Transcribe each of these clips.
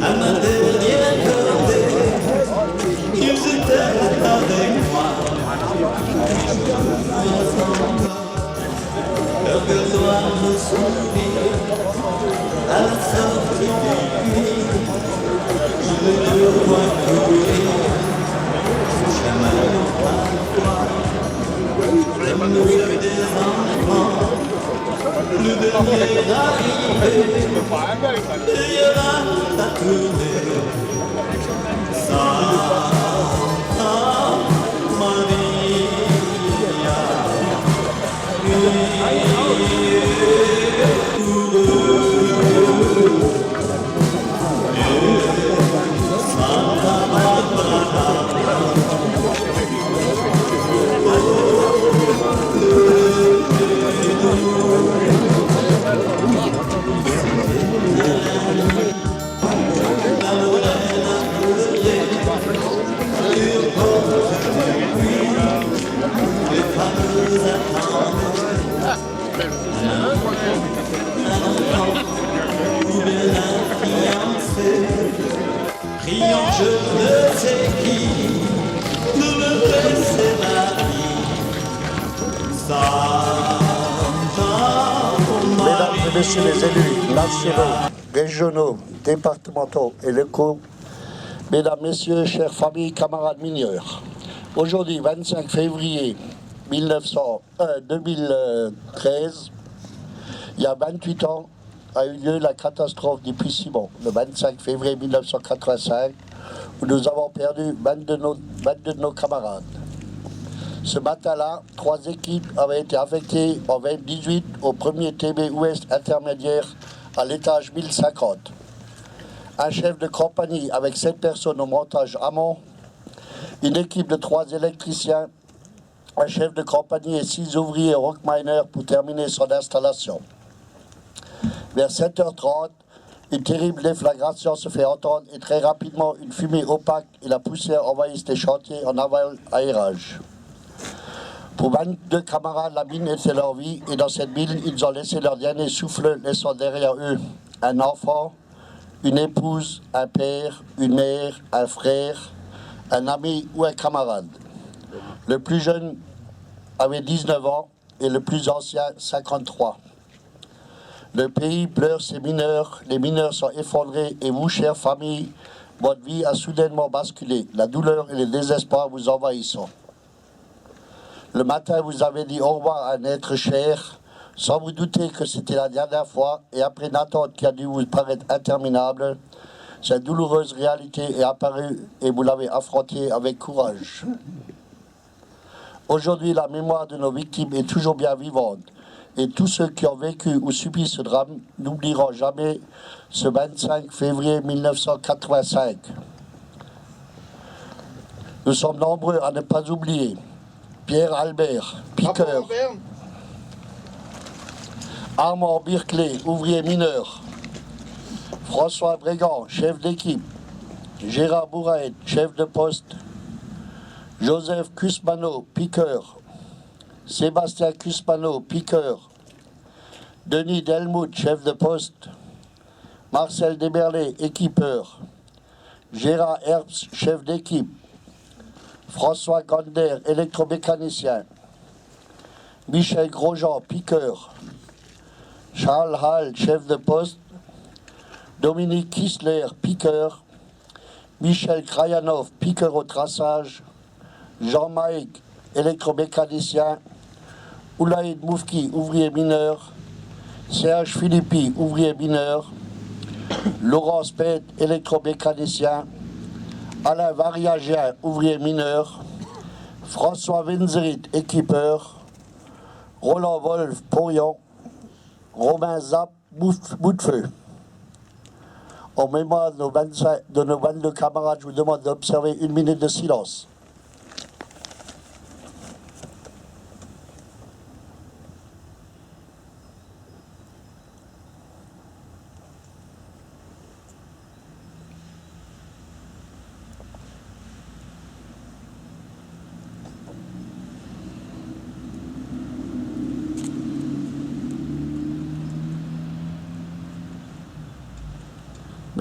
À ma dernière cordée, ils étaient avec moi. Leur besoin me sourit à la sortie du nuit. Je ne vois courir ce chemin parfois. Nous des enfants, le dernier arrivé, il y aura à tourner. Santa Maria, Santa Barbara. Criant je ne sais qui, nous me laissez la vie. Santa Mesdames et Messieurs les élus nationaux, régionaux, départementaux et locaux, Mesdames, Messieurs, chères familles, camarades mineurs, aujourd'hui 25 février 2013, il y a 28 ans, a eu lieu la catastrophe du Puy-Simon, le 25 février 1985, où nous avons perdu 22 de nos camarades. Ce matin-là, 3 équipes avaient été affectées en 2018 au premier TB Ouest intermédiaire à l'étage 1050. Un chef de compagnie avec 7 personnes au montage amont, une équipe de 3 électriciens, un chef de compagnie et 6 ouvriers rockminers pour terminer son installation. Vers 7h30, une terrible déflagration se fait entendre et très rapidement une fumée opaque et la poussière envahissent les chantiers en aérage. Pour 22 camarades, la mine était leur vie et dans cette mine, ils ont laissé leur dernier souffle, laissant derrière eux un enfant, une épouse, un père, une mère, un frère, un ami ou un camarade. Le plus jeune avait 19 ans et le plus ancien 53. Le pays pleure ses mineurs, les mineurs sont effondrés et vous, chères familles, votre vie a soudainement basculé. La douleur et le désespoir vous envahissant. Le matin, vous avez dit au revoir à un être cher, sans vous douter que c'était la dernière fois, et après une attente qui a dû vous paraître interminable, cette douloureuse réalité est apparue et vous l'avez affrontée avec courage. Aujourd'hui, la mémoire de nos victimes est toujours bien vivante. Et tous ceux qui ont vécu ou subi ce drame n'oublieront jamais ce 25 février 1985. Nous sommes nombreux à ne pas oublier Pierre Albert, piqueur, Armand Birclay, ouvrier mineur, François Brégan, chef d'équipe, Gérard Bouraet, chef de poste, Joseph Cusmano, piqueur, Sébastien Cuspano, piqueur, Denis Delmout, chef de poste, Marcel Desberlés, équipeur, Gérard Herbst, chef d'équipe, François Gander, électromécanicien, Michel Grosjean, piqueur, Charles Hall, chef de poste, Dominique Kissler, piqueur, Michel Krayanov, piqueur au traçage, Jean-Mike, électromécanicien, Oulaïd Moufki, ouvrier mineur, Serge Philippi, ouvrier mineur, Laurent Speth, électromécanicien, Alain Variagien, ouvrier mineur, François Winzerit, équipeur, Roland Wolf, porion, Romain Zapp, bout de feu. En mémoire de nos 22 camarades, je vous demande d'observer 1 minute de silence.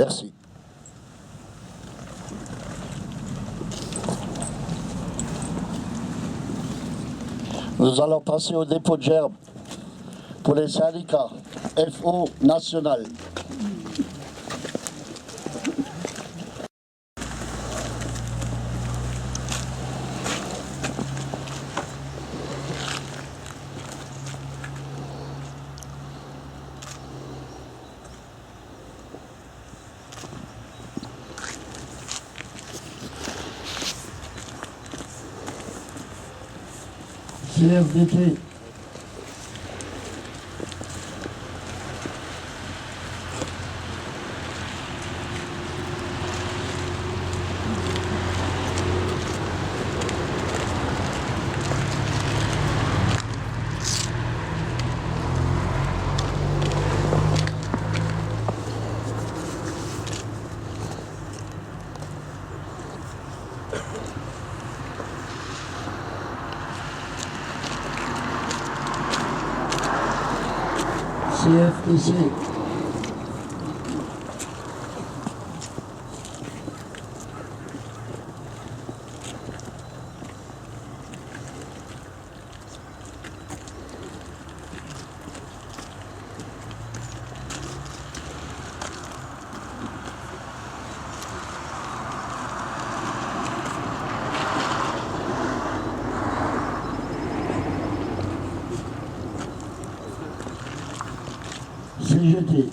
Merci. Nous allons passer au dépôt de gerbes pour les syndicats FO national. CFDT. CFDC. CGT.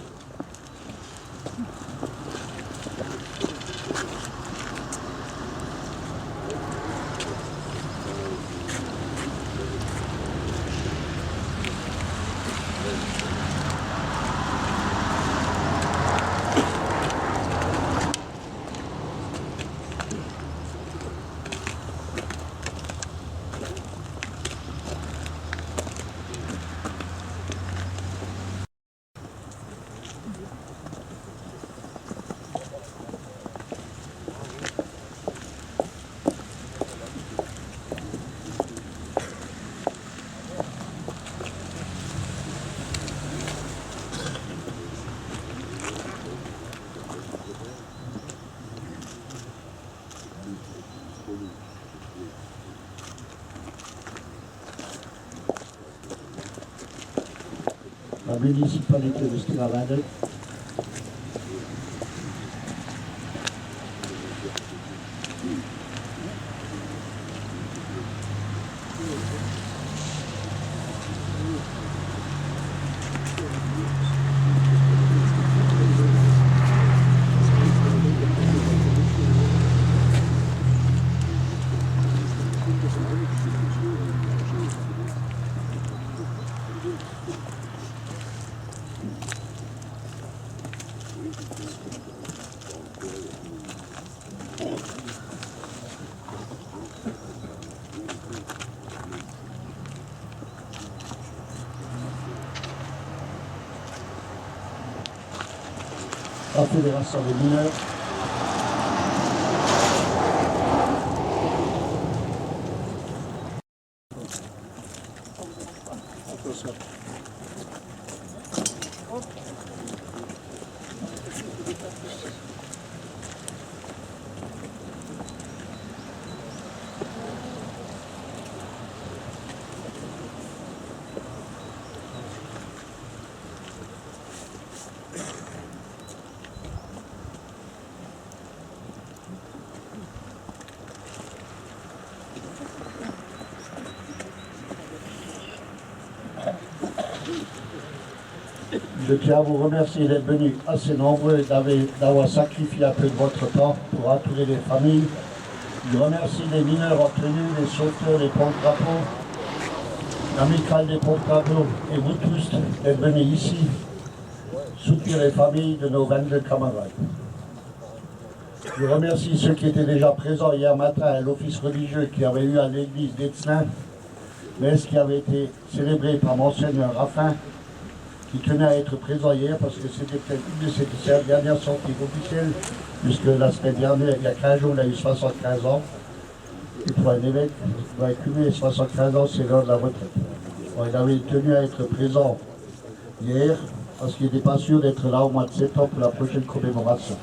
La municipalité de Stravade. La Fédération des mineurs. Je tiens à vous remercier d'être venus assez nombreux et d'avoir sacrifié un peu de votre temps pour entourer les familles. Je remercie les mineurs en tenue, les sauveteurs, les porte-drapeaux, l'amicale des porte-drapeaux et vous tous d'être venus ici soutenir les familles de nos 22 camarades. Je remercie ceux qui étaient déjà présents hier matin à l'office religieux qui avait eu à l'église d'Etzlin, mais ce qui avait été célébré par Monseigneur Raffin, qui tenait à être présent hier parce que c'était peut-être une de ses dernières sorties officielles, puisque la semaine dernière, il y a 15 jours, il a eu 75 ans. Et pour un évêque, il doit cumuler 75 ans, c'est l'heure de la retraite. Bon, il avait tenu à être présent hier, parce qu'il n'était pas sûr d'être là au mois de septembre pour la prochaine commémoration.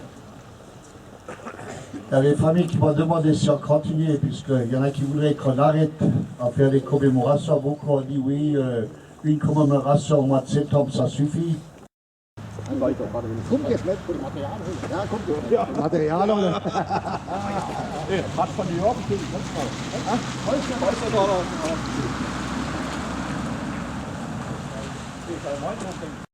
Il y a des familles qui m'ont demandé si on continuait, puisqu'il y en a qui voudraient qu'on arrête à faire des commémorations. Beaucoup ont dit oui, une commémoration au mois de septembre, ça suffit. Komt jetzt mit? Ja, kommt ja. Material oder? Ret fra New York, det er Holster,